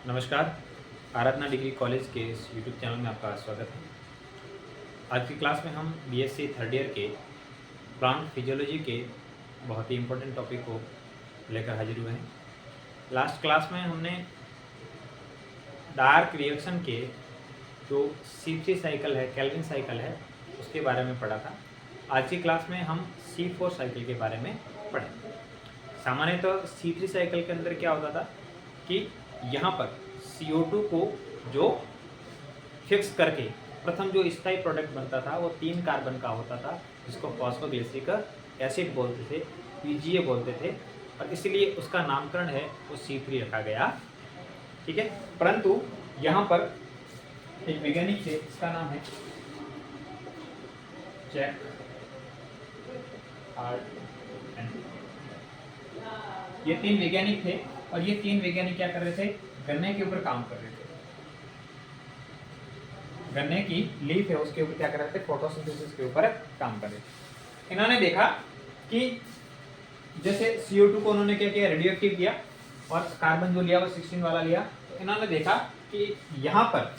नमस्कार। आराधना degree college के इस यूट्यूब चैनल में आपका स्वागत है। आज की क्लास में हम बीएससी थर्ड ईयर के प्लांट फिजियोलॉजी के बहुत ही इम्पोर्टेंट टॉपिक को लेकर हाजिर हुए हैं। लास्ट क्लास में हमने डार्क रिएक्शन के जो C3 साइकिल है, केल्विन साइकिल है, उसके बारे में पढ़ा था। आज की क्लास में हम C4 साइकिल के बारे में पढ़ेंगे। सामान्यतः C3 साइकिल के अंदर क्या होता था कि यहाँ पर CO2 को जो फिक्स करके प्रथम जो स्थायी प्रोडक्ट बनता था वो 3 कार्बन का होता था, जिसको फॉस्फोग्लिसरिक एसिड बोलते थे, PGA बोलते थे, और इसलिए उसका नामकरण है वो C3 रखा गया। ठीक है। परंतु यहाँ पर एक वैज्ञानिक थे, इसका नाम है जैक हार्ट। ये 3 वैज्ञानिक थे और ये 3 वैज्ञानिक क्या कर रहे थे? गन्ने के ऊपर काम कर रहे थे। गन्ने की लीफ है उसके ऊपर क्या कर रहे थे? फोटोसिंथेसिस के ऊपर काम कर रहे थे। इन्होंने देखा कि जैसे CO2 को उन्होंने क्या किया? रेडियोएक्टिव किया और कार्बन जो लिया वो 16 वाला लिया। तो इन्होंने देखा कि यहाँ पर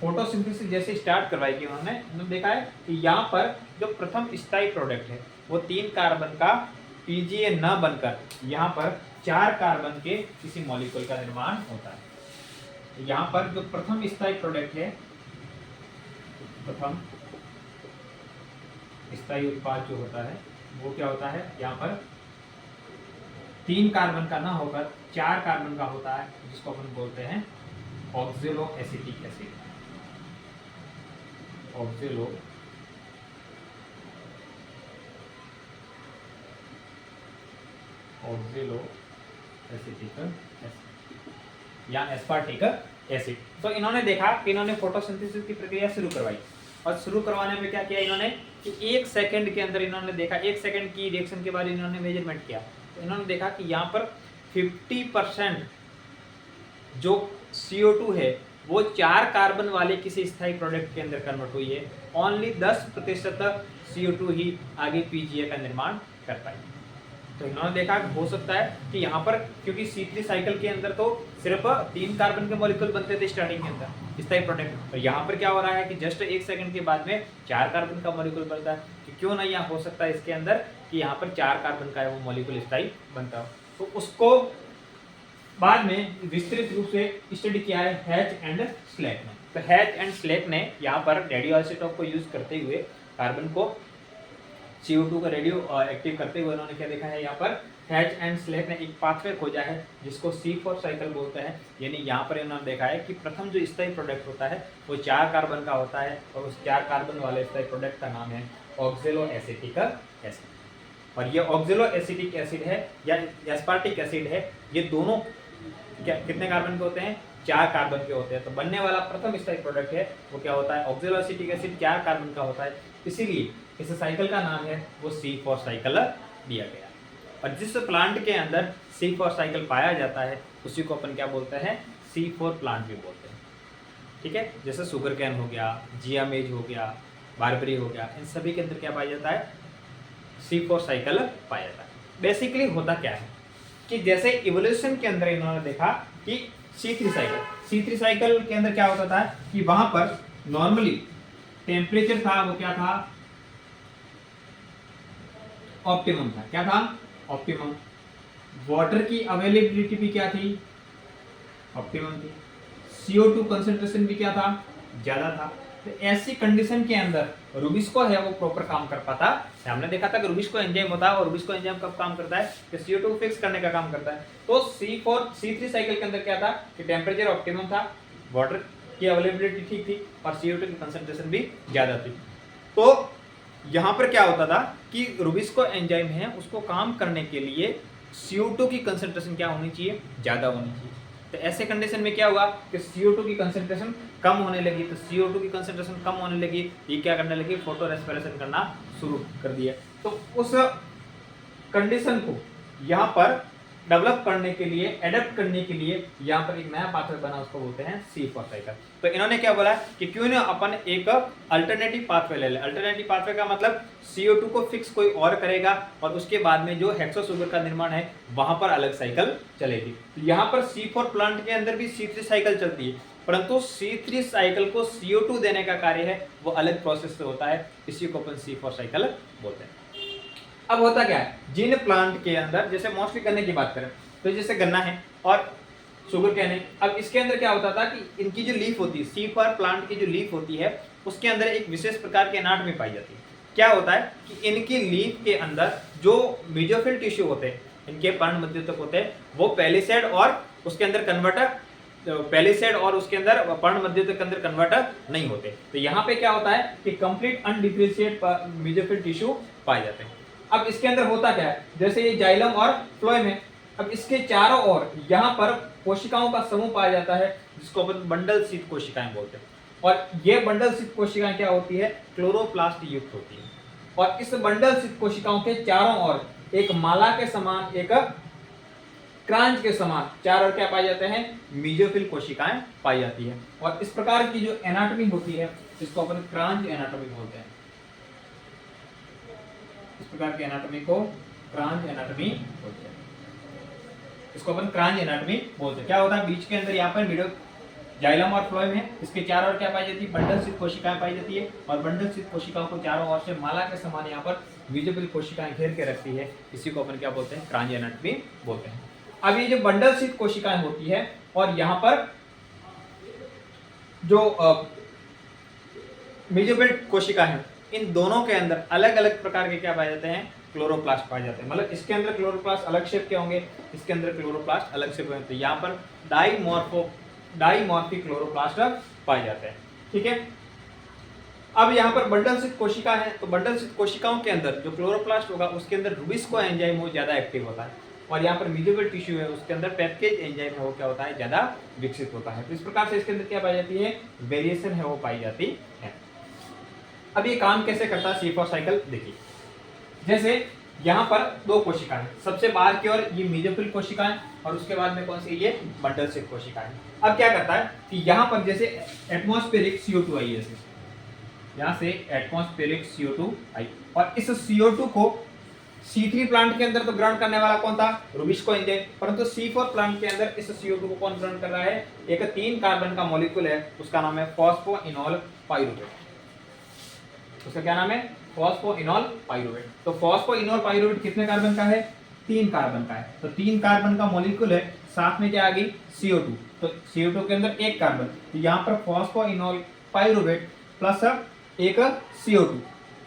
फोटोसिंथेसिस जैसे स्टार्ट करवाई कि उन्होंने देखा है कि यहाँ पर जो प्रथम स्थायी प्रोडक्ट है वो 3 कार्बन का PGA न बनकर यहाँ पर 4 कार्बन के किसी मॉलिक्यूल का निर्माण होता है। यहाँ पर जो प्रथम स्थायी प्रोडक्ट है, प्रथम स्थायी उत्पाद जो होता है वो क्या होता है? यहाँ पर 3 कार्बन का ना होकर 4 कार्बन का होता है, जिसको अपन बोलते हैं ऑक्जेलो एसिटिक एसिड। ऑक्जेलो एसिटिक एसिड या एस्पार्टिक एसिड। तो इन्होंने देखा कि इन्होंने फोटोसिंथेसिस की प्रक्रिया शुरू करवाई और शुरू करवाने में क्या किया इन्होंने कि 1 सेकंड के अंदर इन्होंने देखा, 1 सेकंड की रिएक्शन के बाद इन्होंने मेजरमेंट किया। तो इन्होंने देखा कि यहाँ पर 50% जो CO2 है वो 4 कार्बन वाले किसी स्थायी प्रोडक्ट के अंदर कन्वर्ट हुई है। ओनली 10% CO2 ही आगे PGA का निर्माण कर पाई। तो इन्होंने देखा हो सकता है कि यहाँ पर, क्योंकि C3 साइकिल के अंदर तो सिर्फ 3 कार्बन के मॉलिक्यूल बनते थे स्टार्टिंग के अंदर स्थायी प्रोडक्ट, और यहाँ पर क्या हो रहा है कि जस्ट 1 सेकंड के बाद में 4 कार्बन का मॉलिक्यूल बनता है। कि क्यों नहीं यहाँ हो सकता है इसके अंदर कि यहाँ पर 4 कार्बन का वो मॉलिक्यूल स्थायी बनता हो। तो उसको बाद में विस्तृत रूप से स्टडी किया है हैच एंड स्लेक ने। तो हैच एंड स्लेक ने यहाँ पर रेडियो आइसोटोप को यूज करते हुए कार्बन को CO2 का रेडियो एक्टिव करते हुए उन्होंने क्या देखा है? यहाँ पर हैच एंड स्लेक ने एक पाथवे खोजा है जिसको C4 साइकिल बोलते हैं। यानी यहाँ पर इन्होंने देखा है कि प्रथम जो स्थायी प्रोडक्ट होता है वो 4 कार्बन का होता है और उस 4 कार्बन वाले स्थायी प्रोडक्ट का नाम है ऑक्जेलो एसिटिक एसिड। और ये ऑक्जेलो एसिटिक एसिड है या एस्पार्टिक एसिड है, ये दोनों क्या कितने कार्बन के होते हैं? 4 कार्बन के होते हैं। तो बनने वाला प्रथम स्थायी प्रोडक्ट है वो क्या होता है? ऑक्जेलो एसिटिक एसिड 4 कार्बन का होता है, इसीलिए इस साइकिल का नाम है वो C4 साइकिल दिया गया। और जिस प्लांट के अंदर C4 साइकिल पाया जाता है उसी को अपन क्या बोलते हैं? C4 प्लांट भी बोलते हैं। ठीक है। जैसे शुगर कैन हो गया, जिया मेज हो गया, बारबेरी हो गया, इन सभी के अंदर क्या पाया जाता है? C4 साइकिल पाया जाता है। बेसिकली होता क्या है कि जैसे इवोल्यूशन के अंदर इन्होंने देखा कि C3 साइकिल के अंदर क्या होता था कि वहां पर नॉर्मली टेम्परेचर था वो क्या था? ऑप्टिमम था। क्या था? ऑप्टिमम। वाटर की अवेलेबिलिटी भी क्या थी? ऑप्टिमम थी। CO2 कंसंट्रेशन भी क्या था? ज्यादा था। तो ऐसी कंडीशन के अंदर रूबिस्को है वो प्रॉपर काम कर पाता। हमने देखा था कि रूबिस्को एंजाइम होता है और रूबिस्को एंजाइम कब काम करता है? कि CO2 फिक्स करने का काम करता है। तो C3 साइकिल के अंदर क्या था कि टेम्परेचर ऑप्टिमम था, वाटर की अवेलेबिलिटी ठीक थी और CO2 की कंसंट्रेशन भी ज्यादा थी। तो यहाँ पर क्या होता था कि रूबिस्को एंजाइम है उसको काम करने के लिए CO2 की कंसंट्रेशन क्या होनी चाहिए? ज्यादा होनी चाहिए। तो ऐसे कंडीशन में क्या हुआ कि CO2 की कंसंट्रेशन कम होने लगी। तो CO2 की कंसंट्रेशन कम होने लगी, ये क्या करने लगी? फोटो रेस्पिरेशन करना शुरू कर दिया। तो उस कंडीशन को यहाँ पर डेवलप करने के लिए, एडेप्ट करने के लिए यहाँ पर एक नया पाथवे बना, उसको बोलते हैं C4 साइकिल। तो इन्होंने क्या बोला कि क्यों ना अपन एक अल्टरनेटिव पाथवे ले ले। अल्टरनेटिव पाथवे का मतलब CO2 को फिक्स कोई और करेगा और उसके बाद में जो हेक्सो शुगर का निर्माण है वहां पर अलग साइकिल चलेगी। तो यहाँ पर C4 प्लांट के अंदर भी C3 साइकिल चलती है, परंतु C3 साइकिल को CO2 देने का कार्य है वो अलग प्रोसेस से होता है, इसी को अपन C4 साइकिल बोलते हैं। अब होता क्या है, जिन प्लांट के अंदर, जैसे मोस्टली गन्ने की बात करें तो जैसे गन्ना है और शुगर कैन है, अब इसके अंदर क्या होता था कि इनकी जो लीफ होती है, C4 प्लांट की जो लीफ होती है उसके अंदर एक विशेष प्रकार के एनाटॉमी पाई जाती है। क्या होता है कि इनकी लीफ के अंदर जो मेसोफिल टिश्यू होते हैं, इनके पर्णमध्युतक होते हैं, वो पेलिसेड और उसके अंदर कन्वर्टर, पेलिसेड और उसके अंदर पर्णमध्युतक के अंदर कन्वर्टर नहीं होते। तो यहाँ पे क्या होता है कि कंप्लीट अनडिफरेंशिएट मेसोफिल टिश्यू पाए जाते हैं। अब इसके अंदर होता क्या है, जैसे ये जाइलम और फ्लोएम है, अब इसके चारों ओर यहाँ पर कोशिकाओं का समूह पाया जाता है जिसको अपन बंडल शीत कोशिकाएं बोलते हैं। और ये बंडल शीत कोशिकाएं क्या होती है, क्लोरोप्लास्ट युक्त होती है। और इस बंडल शीत कोशिकाओं के चारों ओर एक माला के समान, एक क्रांच के समान चार ओर क्या पाए जाते हैं, मेसोफिल कोशिकाएं पाई जाती है। और इस प्रकार की जो एनाटॉमी होती है इसको अपन क्रांच एनाटॉमी बोलते हैं। इस प्रकार की एनाटॉमी को क्रांच एनाटॉमी बोलते हैं, इसको अपन क्रांच एनाटॉमी बोलते हैं। क्या होता है, बीच के अंदर यहाँ पर मिडो जाइलम और फ्लोएम है, इसके चारों ओर क्या पाई जाती है, बंडल शीत कोशिकाएं पाई जाती है। और बंडल शीत कोशिकाओं को चारों ओर से माला के समान यहाँ पर मेसोफिल कोशिकाएं घेर के रखती है, इसी को अपन क्या बोलते हैं, क्रांच एनाटॉमी बोलते हैं। अब ये जो बंडल शीत कोशिकाएं होती है और यहाँ पर जो मेसोफिल कोशिका है, इन दोनों के अंदर अलग अलग प्रकार के क्या पाए जाते हैं, क्लोरोप्लास्ट पाए जाते हैं। मतलब इसके अंदर क्लोरोप्लास्ट अलग शेप के होंगे, इसके अंदर क्लोरोप्लास्ट अलग शेप के होंगे। तो यहाँ पर डाइमॉर्फिक क्लोरोप्लास्ट पाए जाते हैं। ठीक है, अब यहाँ पर बंडल शीत कोशिका है, तो बंडल शीत कोशिकाओं के अंदर जो क्लोरोप्लास्ट होगा उसके अंदर रुबिस्को एंजाइम वो ज्यादा एक्टिव होता है। और यहाँ पर मेसोफिल टिश्यू है उसके अंदर पेप्टेज एंजाइम है वो क्या होता है, ज्यादा विकसित होता है। तो इस प्रकार से इसके अंदर क्या पाई जाती है, वेरिएशन है वो पाई जाती है। अब ये काम कैसे करता है C4 साइकिल, देखिए जैसे यहाँ पर दो कोशिकाएं, सबसे बाहर की ओर ये मेसोफिल कोशिकाएं और उसके बाद में कौन सी, ये बंडल शीत कोशिकाएं। अब क्या करता है कि यहाँ पर जैसे एटमॉस्फेरिक CO2 आई है, यहाँ से एटमॉस्फेरिक CO2 आई और इस CO2 को C3 प्लांट के अंदर तो ग्रहण करने वाला कौन था, रुबिस्को एंजाइम, परंतु C4 प्लांट के अंदर इस CO2 को कौन ग्रहण कर रहा है, एक 3 कार्बन का मॉलिक्यूल है, उसका नाम है फॉस्फोइनोल पाइरुवेट। उसका क्या नाम है, फॉस्फोइनोल पाइरुवेट। तो फॉस्फोइनोल पाइरुवेट कितने कार्बन का है, 3 कार्बन का है। तो 3 कार्बन का मॉलिक्यूल है, साथ में क्या आ गई, CO2। तो CO2 के अंदर 1 कार्बन, तो यहाँ पर फॉस्फोइनोल पाइरुवेट प्लस एक CO2,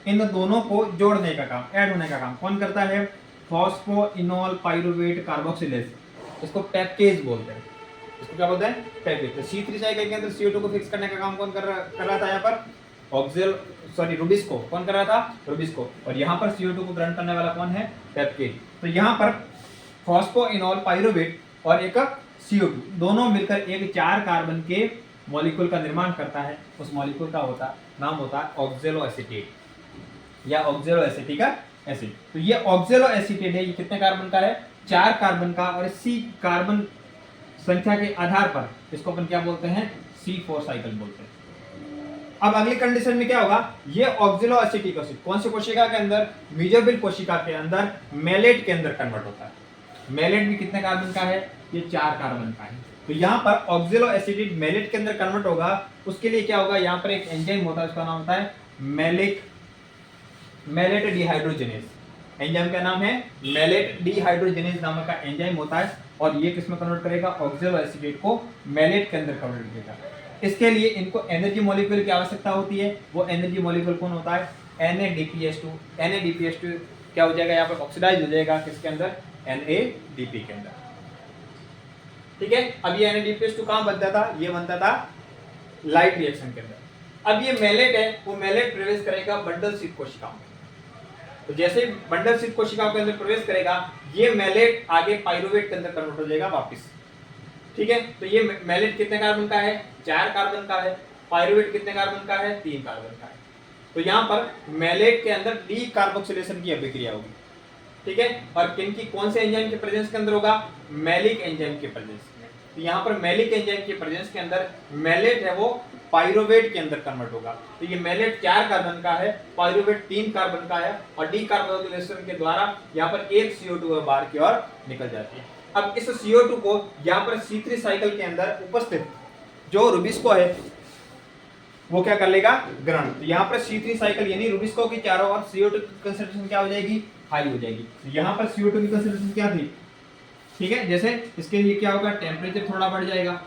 इन दोनों को जोड़ने का काम, ऐड होने का काम कौन करता है, फॉस्फोइनोल पाइरुवेट कार्बोक्सिलेज, इसको पेप्टेज बोलते हैं। इसको क्या बोलते हैं, पेप्टेज। तो C3 साइकिल के अंदर CO2 को फिक्स करने का काम कौन कर रहा था, यहाँ पर रुबिस्को कौन कर रहा था, रुबिस्को। और यहाँ पर CO2 को ग्रहण करने वाला कौन है, पेप्टेज। तो यहाँ पर फॉस्फोइनोल पाइरुवेट और एक CO2 दोनों मिलकर एक 4 कार्बन के मॉलिक्यूल का निर्माण करता है। उस मॉलिक्यूल का नाम होता है ऑक्जेलो एसीटेट या ऑक्जेलो एसिटिक एसिड। तो ये ऑक्जेलो एसीटेट है, ये कितने कार्बन का है, 4 कार्बन का। और इसी कार्बन संख्या के आधार पर इसको अपन क्या बोलते हैं, C4 साइकिल बोलते हैं। अब अगली कंडीशन में क्या होगा, ये ऑक्जेलो एसिटिक एसिड कौन सी कोशिका के अंदर, मेसोफिल कोशिका के अंदर मेलेट के अंदर कन्वर्ट होता है। मेलेट भी कितने कार्बन का है, ये 4 कार्बन का है। तो यहाँ पर ऑक्जेलो एसिटेट मेलेट के अंदर कन्वर्ट होगा, उसके लिए क्या होगा, यहाँ पर एक एंजाइम होता है, उसका नाम होता है मेलेट डिहाइड्रोजिनेज। एंजाइम का नाम है मेलेट डिहाइड्रोजिनेज नामक का एंजाइम होता है। और ये किसमें कन्वर्ट करेगा, ऑक्जेलो एसिटेट को मेलेट के अंदर कन्वर्ट करेगा। इसके लिए इनको एनर्जी मॉलिक्यूल की आवश्यकता होती है। वो एनर्जी मॉलिक्यूल कौन होता है, NADPH2। NADPH2 क्या हो जाएगा, यहाँ पर ऑक्सीडाइज हो जाएगा किसके अंदर, NADP के अंदर। ठीक है, अब ये NADPH2 कहाँ बनता था, ये बनता था लाइट रिएक्शन के अंदर। अब ये मेलेट है, वो मेलेट प्रवेश करेगा बंडल शीत कोशिकाओं में। तो जैसे बंडल शीत कोशिकाओं के अंदर प्रवेश करेगा, ये मेलेट आगे पाइरुवेट के अंदर कन्वर्ट हो जाएगा वापस। ठीक है, तो ये मेलेट कितने कार्बन का है, 4 कार्बन का है। पाइरुवेट कितने कार्बन का है, 3 कार्बन का है। तो यहाँ पर मेलेट के अंदर डी कार्बोक्सिलेशन की अभिक्रिया होगी। ठीक है, और किन की कौन से एंजाइम के प्रेजेंस के अंदर होगा, मैलिक एंजाइम के प्रेजेंस में। तो यहाँ पर मैलिक एंजाइम के प्रेजेंस के अंदर मैलेट है वो पाइरुवेट के अंदर कन्वर्ट होगा। तो ये मैलेट 4 कार्बन का है, पाइरुवेट 3 कार्बन का है, और डीकार्बोक्सिलेशन के द्वारा यहाँ पर एक CO2 बाहर की ओर निकल जाती है। अब इस CO2 को यहाँ पर C3 साइकिल के अंदर उपस्थित जो रुबिस्को है वो क्या कर लेगा, ग्रहण। तो यहाँ पर C3 साइकिल यानी रुबिस्को के चारों ओर CO2 की कंसंट्रेशन क्या हो जाएगी, हाई हो जाएगी। तो यहाँ पर CO2 की कंसंट्रेशन क्या थी, ठीक है, जैसे इसके लिए क्या होगा, टेम्परेचर थोड़ा बढ़ जाएगा,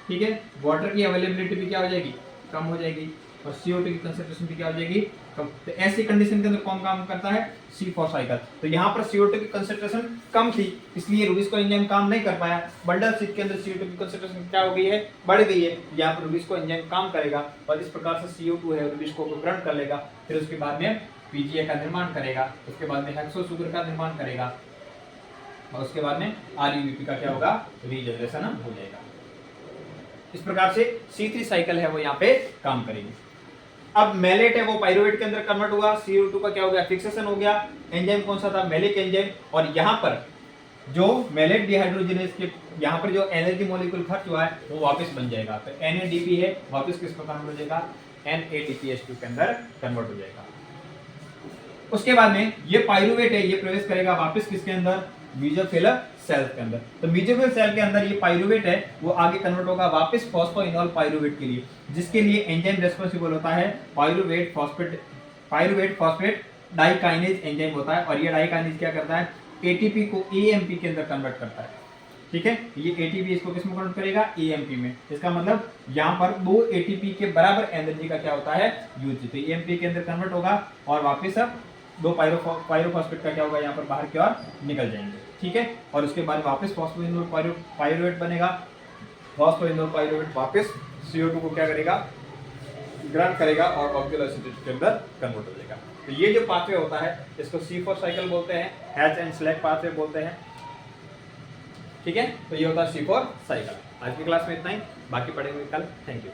ठीक है, वाटर की अवेलेबिलिटी भी क्या हो जाएगी, कम हो जाएगी, और CO2 की कंसंट्रेशन भी क्या हो जाएगी, कम। तो ऐसी कंडीशन के अंदर कौन काम करता है, C4 साइकिल। तो यहाँ पर CO2 की कंसंट्रेशन कम थी, इसलिए रुबिस्को एंजाइम काम नहीं कर पाया। बंडल सीट के अंदर CO2 की कंसंट्रेशन क्या हो गई है, बढ़ गई है। यहाँ पर रुबिस्को एंजाइम काम करेगा और इस प्रकार से CO2 है रुबिस्को को ग्रहण कर लेगा, फिर उसके बाद में PGA का निर्माण करेगा, उसके बाद में हेक्सो सुगर का निर्माण करेगा, और उसके बाद में RUBP का क्या होगा, रीजनरेशन हो जाएगा। इस प्रकार से C3 साइकिल है वो यहाँ पे काम करेगी। अब मैलेट है वो पाइरुवेट के अंदर कन्वर्ट हुआ, CO2 का क्या हो गया, फिक्सेशन हो गया। एंजाइम कौन सा था, मैलिक एंजाइम। और यहाँ पर जो मैलेट डिहाइड्रोजनेज के यहाँ पर जो एनर्जी मॉलिक्यूल खर्च हुआ है वो वापस बन जाएगा। तो NADP है वापस किस पर कन्वर्ट हो जाएगा, NADPH2 के अंदर कन्वर्ट हो जाएगा। उसके बाद में ये पाइरुवेट है ये प्रवेश करेगा वापस किसके अंदर, मेसोफिल सेल के अंदर। तो मेसोफिल सेल के अंदर ये पाइरुवेट है वो आगे कन्वर्ट होगा वापस फॉस्फोइनोल पाइरुवेट के लिए, जिसके लिए एंजाइम रेस्पॉन्सिबल होता है पाइरुवेट फॉस्फेट डाइकाइनेज एंजाइम होता है। और ये डाइकाइनेज क्या करता है, ATP को AMP के अंदर कन्वर्ट करता है, ठीक है। ये ATP इसको किस में कन्वर्ट करेगा, AMP में। इसका मतलब यहाँ पर 2 ATP के बराबर एनर्जी का क्या होता है, यूज। तो AMP के अंदर कन्वर्ट होगा और वापस अब 2 पाइरोफॉस्फेट का क्या होगा, यहाँ पर बाहर की ओर निकल जाएंगे, ठीक है। और उसके बाद वापस फॉस्फोइनोल पाइरुवेट बनेगा, फॉस्फोइनोल पाइरुवेट वापस CO2 को क्या करेगा, ग्रहण करेगा और ऑक्सिजन एसिड के अंदर कन्वर्ट हो जाएगा। तो ये जो पाथवे होता है इसको C4 साइकिल बोलते हैं, हैच एंड स्लैग पाथवे बोलते हैं, ठीक है। तो ये होता है C4 साइकिल। आज की क्लास में इतना ही, बाकी पढ़ेंगे कल। Thank you.